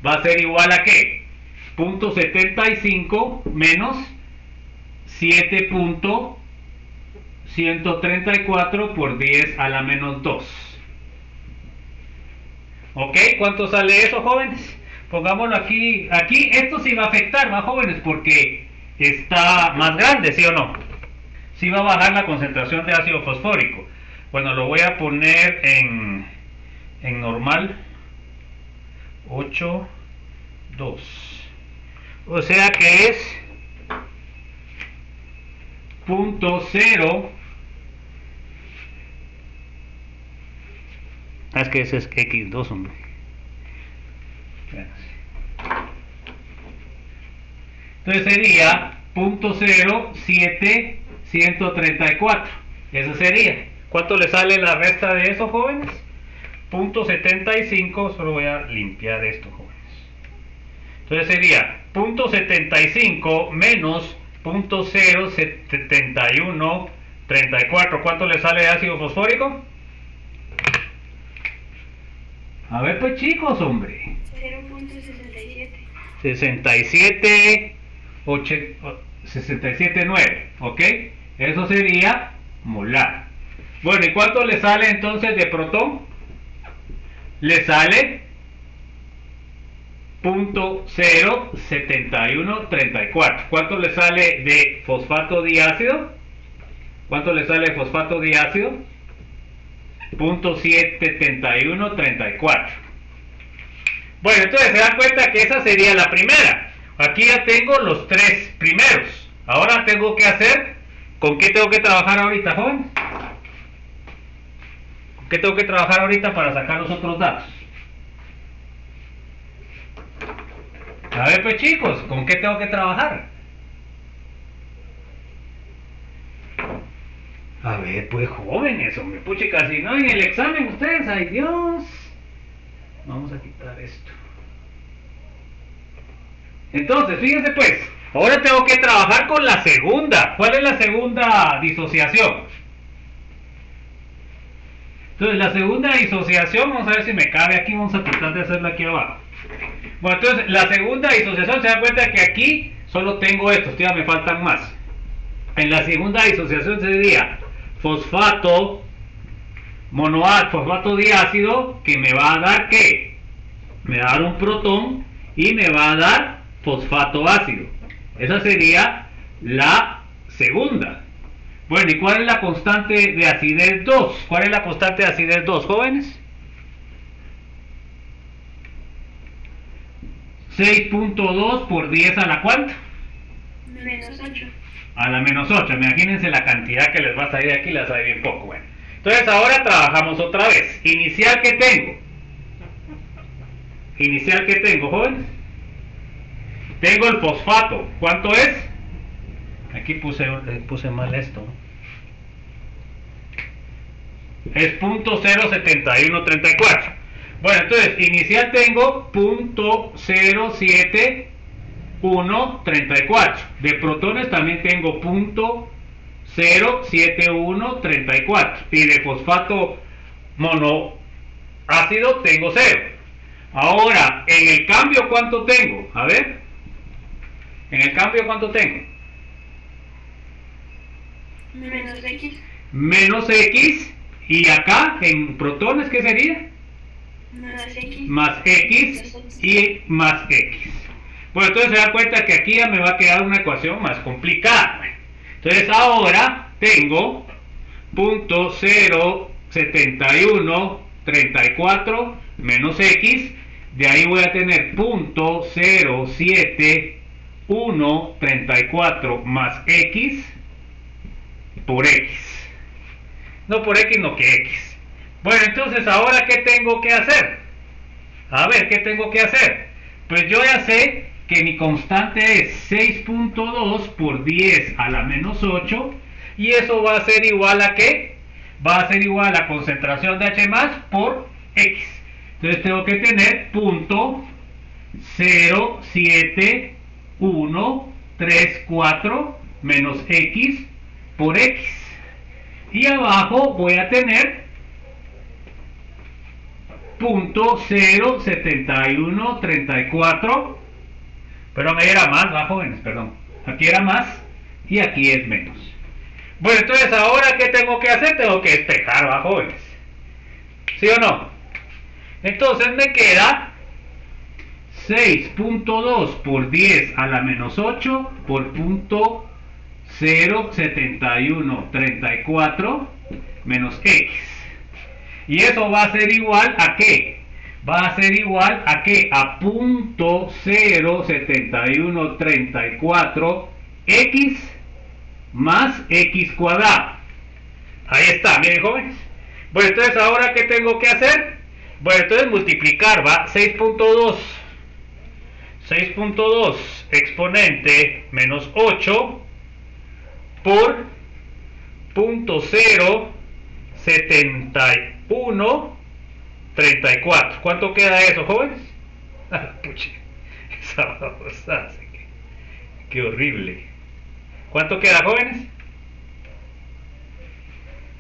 va a ser igual a ¿qué? 0.75 menos 7.134 por 10 a la menos 2. ¿Ok? ¿Cuánto sale eso, jóvenes? Pongámoslo aquí. Aquí esto sí va a afectar, ¿va, jóvenes? Porque está más grande, ¿sí o no? Sí va a bajar la concentración de ácido fosfórico. Bueno, lo voy a poner en normal. 8.2. O sea que es 0.0. Es que ese es X2, hombre. Entonces sería 0.07134. Eso sería. ¿Cuánto le sale la resta de eso, jóvenes? 0.75. Solo voy a limpiar esto, jóvenes. Entonces sería 0.75 menos 0.07134. ¿Cuánto le sale de ácido fosfórico? A ver pues, chicos, hombre. 0.67. 67.9, ¿ok? Eso sería molar. Bueno, ¿y cuánto le sale entonces de protón? Le sale 0.07134. ¿Cuánto le sale de fosfato diácido? ¿Cuánto le sale de fosfato diácido? 0.77134. Bueno, entonces se dan cuenta que esa sería la primera. Aquí ya tengo los tres primeros. Ahora tengo que hacer. ¿Con qué tengo que trabajar ahorita, joven? ¿Con qué tengo que trabajar ahorita para sacar los otros datos? A ver pues, chicos, ¿con qué tengo que trabajar? A ver pues, jóvenes, hombre, puchica, si no en el examen ustedes, ay Dios. Vamos a quitar esto. Entonces, fíjense pues, ahora tengo que trabajar con la segunda. ¿Cuál es la segunda disociación? Entonces, la segunda disociación, vamos a ver si me cabe aquí, vamos a tratar de hacerla aquí abajo. Bueno, entonces, la segunda disociación, se dan cuenta que aquí solo tengo estos, todavía me faltan más. En la segunda disociación sería fosfato fosfato diácido, que me va a dar ¿qué? Me va a dar un protón y me va a dar fosfato ácido. Esa sería la segunda. Bueno, ¿y cuál es la constante de acidez 2? ¿Cuál es la constante de acidez 2, jóvenes? 6.2 por 10 a la ¿cuánto? Menos 8. A la menos 8. Imagínense la cantidad que les va a salir aquí, les sale bien poco. Bueno, entonces ahora trabajamos otra vez. Inicial que tengo. Inicial que tengo, jóvenes. Tengo el fosfato. ¿Cuánto es? Aquí puse mal esto. Es 0.07134. Bueno, entonces, inicial tengo 0.07134. De protones también tengo 0.07134. Y de fosfato monoácido tengo 0. Ahora, en el cambio, ¿cuánto tengo? A ver. En el cambio, ¿cuánto tengo? Menos X. Menos X. Y acá, en protones, ¿qué sería? Más X. Más X y más X. Bueno, entonces se da cuenta que aquí ya me va a quedar una ecuación más complicada. Entonces ahora tengo 0.07134 menos X. De ahí voy a tener 0.07134 más X por X. No por X, no que X. Bueno, entonces ahora ¿qué tengo que hacer? A ver, ¿qué tengo que hacer? Pues yo ya sé que mi constante es 6.2 por 10 a la menos 8. Y eso va a ser igual a ¿qué? Va a ser igual a la concentración de H más por X. Entonces tengo que tener 0.07134 menos X por X. Y abajo voy a tener .07134. Perdón, ahí era más, ¿va, jóvenes? Perdón. Aquí era más y aquí es menos. Bueno, entonces ahora ¿qué tengo que hacer? Tengo que despejar, ¿va, jóvenes? ¿Sí o no? Entonces me queda 6.2 por 10 a la menos 8 por .07134 menos x. Y eso va a ser igual a ¿qué? Va a ser igual a ¿qué? A .07134 x más x cuadrado. Ahí está, miren, jóvenes. Bueno, entonces ahora ¿qué tengo que hacer? Bueno, entonces multiplicar, va, 6.2 exponente menos 8 por .07134. ¿Cuánto queda eso, jóvenes? Pucha, esa babosa, qué horrible. ¿Cuánto queda, jóvenes?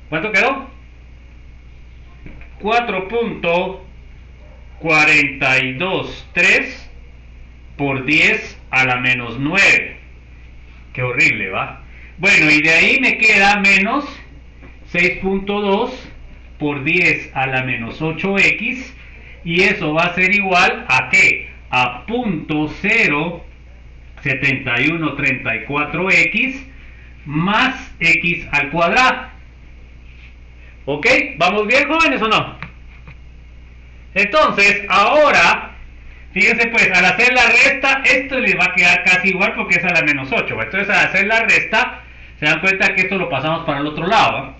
¿Cuánto quedó? 4.423 por 10 a la menos 9. Qué horrible, ¿va? Bueno, y de ahí me queda menos 6.2 por 10 a la menos 8x. Y eso va a ser igual a ¿qué? A .07134x más x al cuadrado. ¿Ok? ¿Vamos bien, jóvenes, o no? Entonces, ahora, fíjense pues, al hacer la resta, esto les va a quedar casi igual porque es a la menos 8. Entonces, al hacer la resta, se dan cuenta que esto lo pasamos para el otro lado, ¿eh?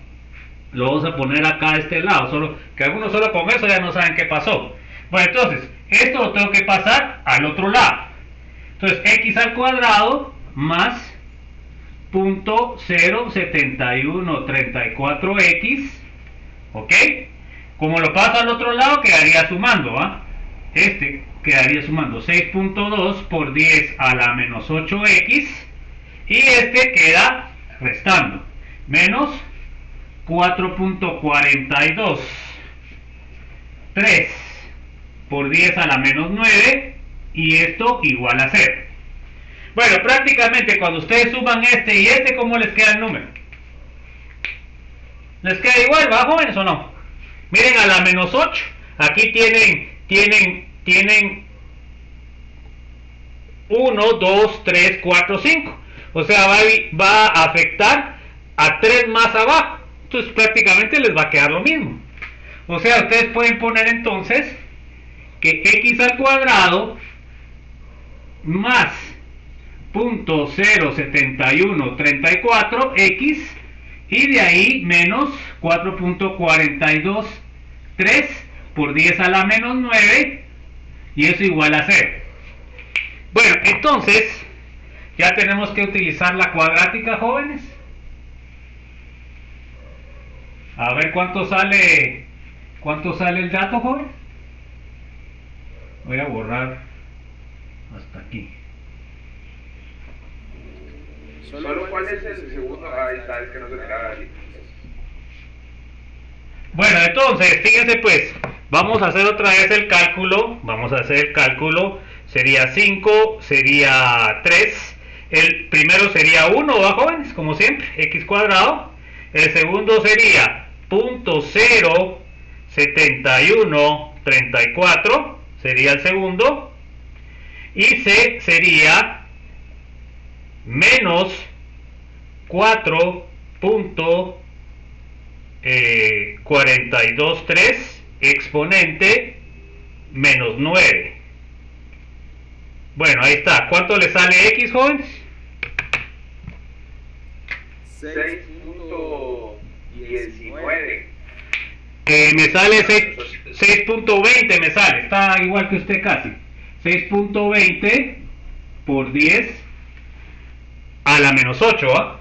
Lo vamos a poner acá a este lado, solo que algunos solo con eso ya no saben qué pasó. Bueno, entonces, esto lo tengo que pasar al otro lado. Entonces, x al cuadrado más .07134x. ¿Ok? Como lo paso al otro lado, quedaría sumando, ¿va? Este quedaría sumando 6.2 por 10 a la menos 8x. Y este queda restando. Menos 4.42. 3 por 10 a la menos 9. Y esto igual a 0. Bueno, prácticamente cuando ustedes suman este y este, ¿cómo les queda el número? ¿Les queda igual, va, jóvenes, o no? Miren, a la menos 8, aquí tienen 1, 2, 3, 4, 5. O sea, va a afectar a 3 más abajo. Entonces prácticamente les va a quedar lo mismo. O sea, ustedes pueden poner entonces que x al cuadrado más .07134x y de ahí menos 4.423 por 10 a la menos 9 y eso igual a 0. Bueno, entonces ya tenemos que utilizar la cuadrática, jóvenes. A ver cuánto sale el dato, joven. Voy a borrar hasta aquí. Solo cuál es el segundo. Ahí está, es que no se miraba ahí. Bueno, entonces, fíjense pues, vamos a hacer otra vez el cálculo. Vamos a hacer el cálculo. Sería 5, sería 3. El primero sería 1, ¿va, jóvenes? Como siempre, x cuadrado. El segundo sería .07134, sería el segundo. Y c sería menos 4.423 exponente menos 9. Bueno, ahí está. ¿Cuánto le sale x, jóvenes? 6.19. Me sale 6.20, me sale. Está igual que usted casi. 6.20 por 10 a la menos 8, ¿ah?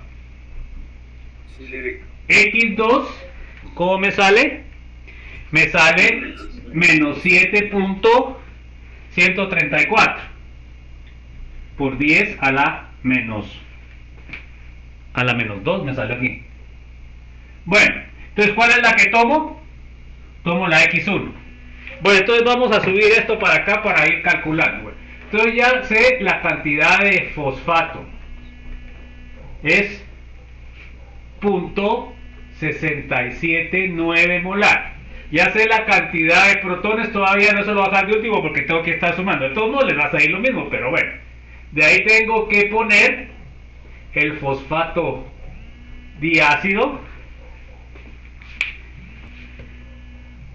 Sí. X2, ¿cómo me sale? Me sale menos 7.134 por 10 a la menos 2 me sale aquí. Bueno, entonces ¿cuál es la que tomo? Tomo la X1. Bueno, entonces vamos a subir esto para acá para ir calculando. Bueno, entonces ya sé la cantidad de fosfato. Es 0.679 molar. Ya sé la cantidad de protones, todavía no se lo voy a dejar de último porque tengo que estar sumando. De todos modos les va a salir lo mismo, pero bueno. De ahí tengo que poner el fosfato diácido.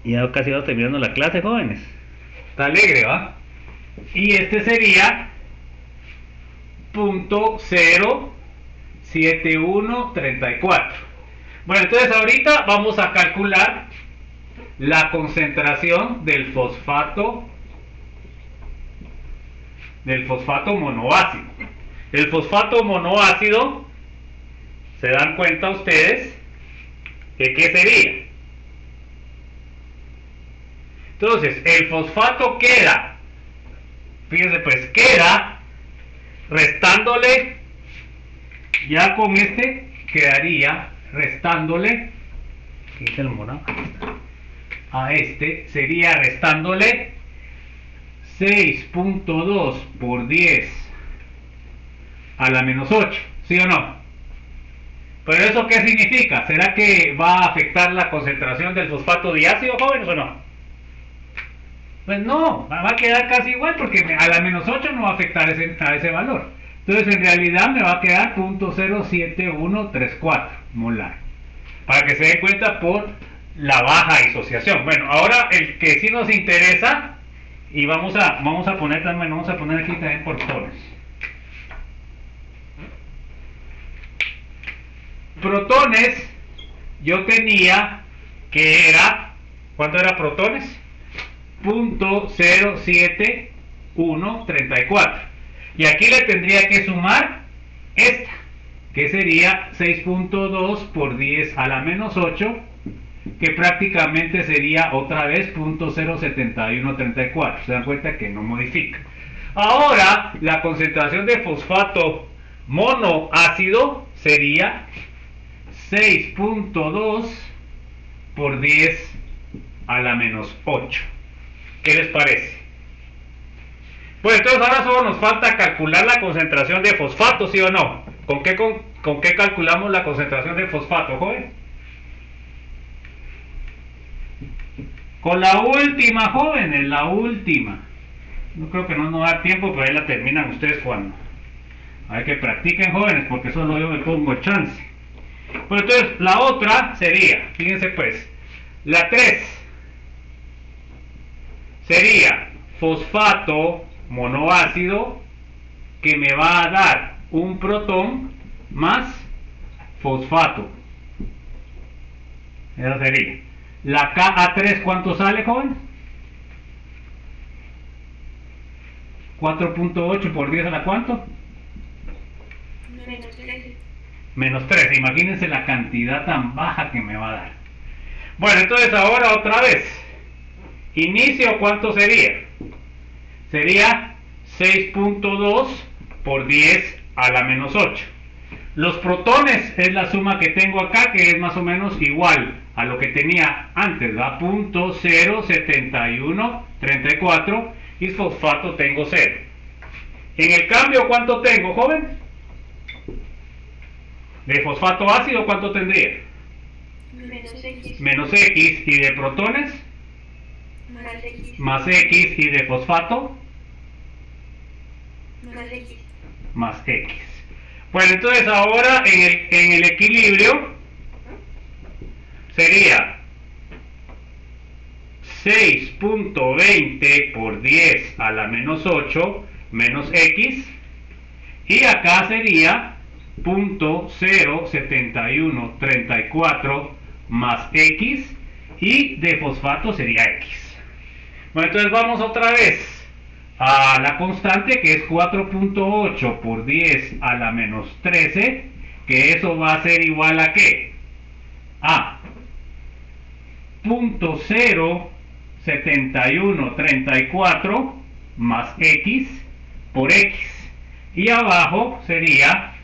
Ya casi vamos terminando la clase, jóvenes. Está alegre, ¿va? Y este sería 0.07134. Bueno, entonces ahorita vamos a calcular la concentración del fosfato monoácido. El fosfato monoácido, ¿se dan cuenta ustedes de qué sería? Entonces, el fosfato queda, fíjense pues, queda restándole, ya con este quedaría restándole, ¿qué es el morado? A este sería restándole 6.2 por 10 a la menos 8, ¿sí o no? ¿Pero eso qué significa? ¿Será que va a afectar la concentración del fosfato diácido, jóvenes, o no? Pues no, va a quedar casi igual porque a la menos 8 no va a afectar a ese valor. Entonces en realidad me va a quedar 0.07134 molar. Para que se den cuenta por la baja disociación. Bueno, ahora el que sí nos interesa, y vamos a poner también, vamos a poner aquí también protones. Protones, yo tenía que era, ¿cuánto era protones? 0.07134. Y aquí le tendría que sumar esta, que sería 6.2 por 10 a la menos 8, que prácticamente sería otra vez 0.07134. Se dan cuenta que no modifica. Ahora la concentración de fosfato monoácido sería 6.2 por 10 a la menos 8. ¿Qué les parece? Pues entonces ahora solo nos falta calcular la concentración de fosfato, ¿sí o no? ¿Con qué calculamos la concentración de fosfato, joven? Con la última, jóvenes, la última. No creo que no nos va a dar tiempo, pero ahí la terminan ustedes cuando. Hay que practiquen, jóvenes, porque solo yo me pongo chance. Pues entonces la otra sería, fíjense pues, la 3 sería fosfato monoácido, que me va a dar un protón más fosfato. Esa sería. La Ka3, ¿cuánto sale, joven? 4.8 por 10 a la ¿cuánto? Menos 13. Menos 13. Imagínense la cantidad tan baja que me va a dar. Bueno, entonces ahora otra vez. Inicio, ¿cuánto sería? Sería 6.2 por 10 a la menos 8. Los protones es la suma que tengo acá, que es más o menos igual a lo que tenía antes, ¿va? 0.07134, y fosfato tengo 0. En el cambio, ¿cuánto tengo, joven? De fosfato ácido, ¿cuánto tendría? Menos X. Menos X. ¿Y de protones? Más X. Más X. ¿Y de fosfato? Más X. Más X. Bueno, entonces ahora en el equilibrio sería 6.20 por 10 a la menos 8 menos X, y acá sería 0.07134 más X, y de fosfato sería X. Bueno, entonces vamos otra vez a la constante, que es 4.8 por 10 a la menos 13, que eso va a ser igual a ¿qué? A 0.07134 más X por X, y abajo sería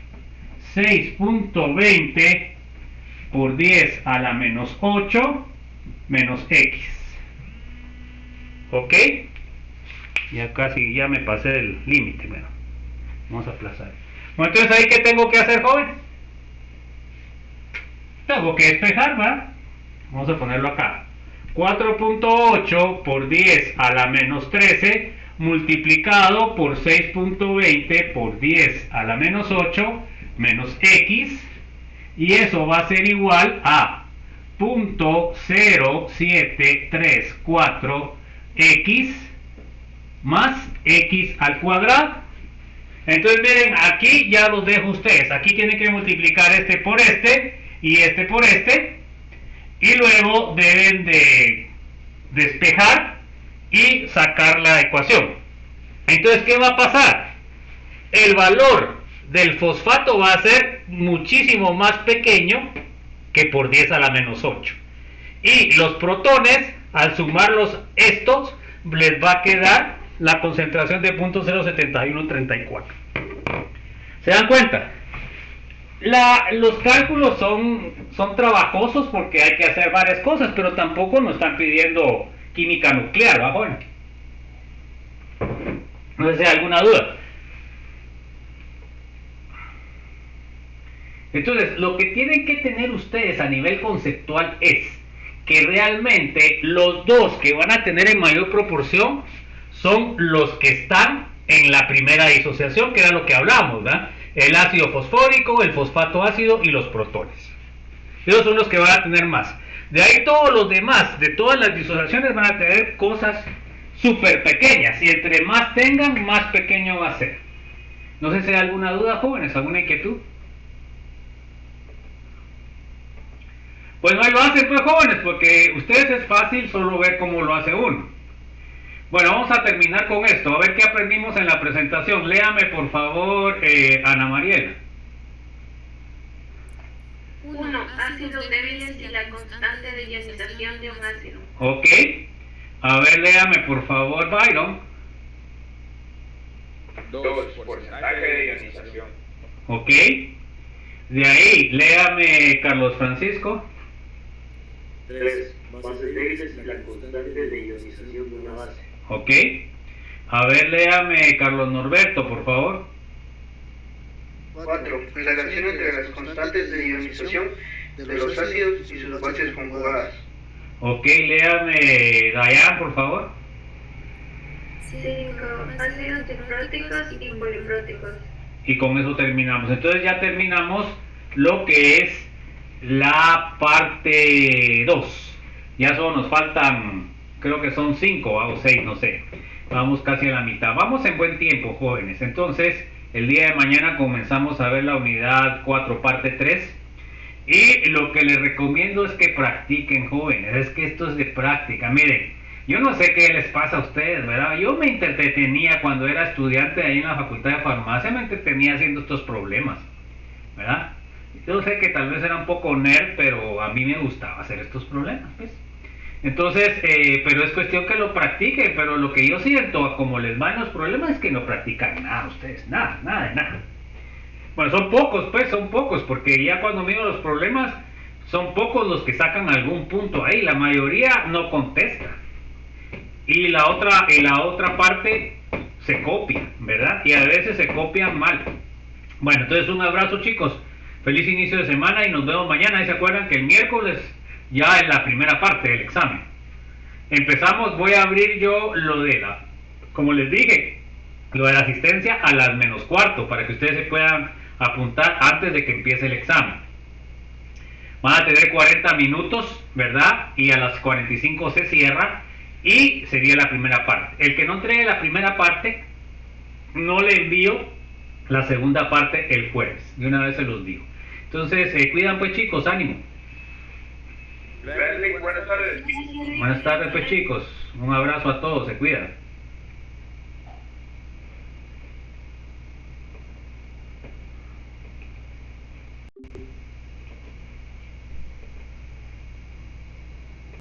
6.20 por 10 a la menos 8 menos x. ¿Ok? Ya casi, ya me pasé del límite. Bueno, vamos a aplazar. Bueno, entonces ahí, ¿qué tengo que hacer, jóvenes? Tengo que despejar, ¿va? Vamos a ponerlo acá. 4.8 por 10 a la menos 13 multiplicado por 6.20 por 10 a la menos 8 menos x, y eso va a ser igual a 0.0734x más x al cuadrado. Entonces miren, aquí ya los dejo ustedes. Aquí tienen que multiplicar este por este y este por este, y luego deben de despejar y sacar la ecuación. Entonces, ¿qué va a pasar? El valor del fosfato va a ser muchísimo más pequeño que por 10 a la menos 8. Y los protones, al sumarlos estos, les va a quedar la concentración de 0.07134. ¿Se dan cuenta? Los cálculos son trabajosos porque hay que hacer varias cosas, pero tampoco nos están pidiendo química nuclear, ¿va? Bueno, no sé si hay alguna duda. Entonces, lo que tienen que tener ustedes a nivel conceptual es que realmente los dos que van a tener en mayor proporción son los que están en la primera disociación, que era lo que hablamos, ¿verdad? El ácido fosfórico, el fosfato ácido y los protones. Esos son los que van a tener más. De ahí todos los demás, de todas las disociaciones, van a tener cosas súper pequeñas, y entre más tengan, más pequeño va a ser. No sé si hay alguna duda, jóvenes, alguna inquietud. Pues no lo hacen, pues, jóvenes, porque ustedes es fácil solo ver cómo lo hace uno. Bueno, vamos a terminar con esto, a ver qué aprendimos en la presentación. Léame, por favor, Ana Mariela. 1. Ácidos débiles y la constante de ionización de un ácido. Ok. A ver, léame, por favor, Byron. 2. Porcentaje de ionización. Ok. De ahí, léame, Carlos Francisco. 3. Bases débiles y la constante de ionización de una base. Ok. A ver, léame, Carlos Norberto, por favor. 4. Relación entre las constantes de ionización de los ácidos y sus bases conjugadas. Ok, léame, Dayan, por favor. 5. Ácidos dipróticos y polipróticos. Y con eso terminamos. Entonces ya terminamos lo que es la parte 2. Ya solo nos faltan, creo que son 5 o 6, no sé. Vamos casi a la mitad. Vamos en buen tiempo, jóvenes. Entonces, el día de mañana comenzamos a ver la unidad 4, parte 3. Y lo que les recomiendo es que practiquen, jóvenes. Es que esto es de práctica. Miren, yo no sé qué les pasa a ustedes, ¿verdad? Yo me entretenía cuando era estudiante ahí en la Facultad de Farmacia, me entretenía haciendo estos problemas, ¿verdad? Yo sé que tal vez era un poco nerd, pero a mí me gustaba hacer estos problemas, pues. Entonces, pero es cuestión que lo practiquen. Pero lo que yo siento, como les van los problemas, es que no practican nada ustedes, nada de nada. Bueno, son pocos, pues, son pocos, porque ya cuando miro los problemas, son pocos los que sacan algún punto ahí, la mayoría no contesta. Y la otra parte se copia, ¿verdad? Y a veces se copian mal. Bueno, entonces un abrazo, chicos. Feliz inicio de semana y nos vemos mañana. Y se acuerdan que el miércoles ya es la primera parte del examen. Empezamos, voy a abrir yo lo de como les dije, lo de la asistencia a las menos cuarto, para que ustedes se puedan apuntar antes de que empiece el examen. Van a tener 40 minutos, ¿verdad? Y a las 45 se cierra y sería la primera parte. El que no entregue la primera parte, no le envío la segunda parte el jueves. De una vez se los digo. Entonces, cuidan pues, chicos, ánimo. Buenas tardes. Buenas tardes pues, chicos. Un abrazo a todos, se cuidan.